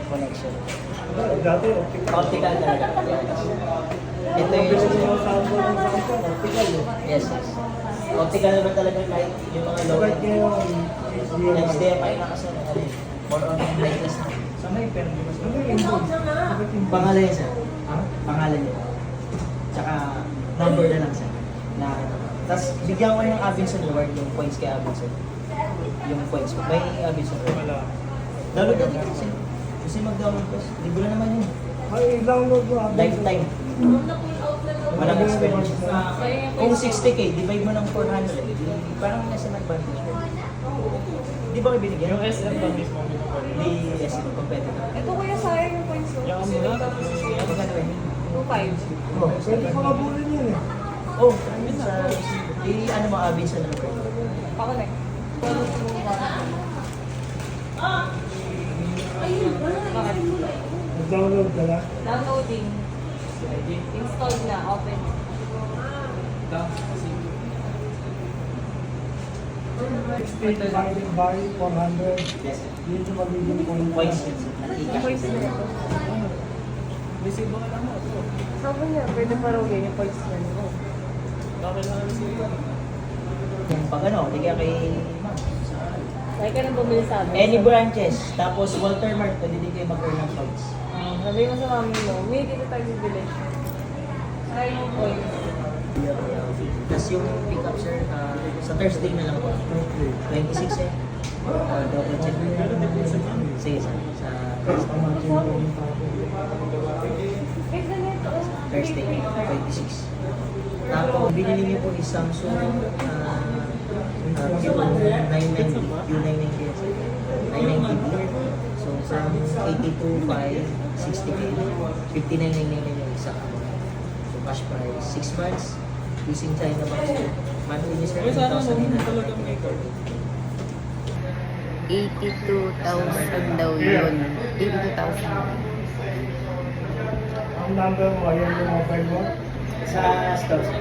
connection. Dati, optical. Optical talaga. Ito yung... Optical eh. Yes, yes. Optical naman talaga kahit yung mga low Bakit end. yung HDMI na kasi ano eh. More on lightness na. Sa may pen, ano yung invoice? Bakit yung Pangalan niya sir. Ha? Pangalan niya. Tsaka number na lang sir. Na, tapos bigyan ko yung Avinson Award, yung points kay Avinson. Yung points ko. May Avinson Award. Wala. Download natin kasi. Kasi mag-download ko. Libre na naman yun. Ay, i-download mo. Lifetime. Walang experience. Kung 60k, divide mo ng 400. Parang nasa advantage ko. Di ba kayo binigyan? Yung SM ba mismo? Di SM competitor. Ito kuya sayang yung points ko. Yung muna. Magkano ba yun? 2.5. Oh, pwede pa kabulin yun eh. Oh, sa... ano mo, Avinson Award. Pa-connect. Nag-download ka lang. Downloading. Installed na. Open. 60 divided by 400. Yes, sir. Yun yung magiging point. Points yun, sir. Nag-i-cash. Points na ito. Receive mo ka lang mo. Sabi niya, pwede pa raw yan yung points na ito. Bakit lang receive mo? Yung pag ano, bigyan kay... Kaya ka nang bumili sa amin. Any branches, tapos Walter Mart, pwede din kayo mag-earn ng points. Sabi mo sa mami mo, may dito tayo bibili. Ay, yung points. Tapos yung pick-up, sir, sa Thursday na lang po. 26 eh. Double check. Sige, sir. Sa Wait, ganito. Thursday, 26. Tapos, binili niyo po is Samsung Q990. Q990 yes, sir. 990D. So, from 82,500, 60K. 59,999 yung isa. So, cash price. 6 months. Using China Box. Monthly niyo, sir. 2,900. 82,000 daw yun. 82,000. Ang number mo, ayan yung mobile mo. Sa store, sir.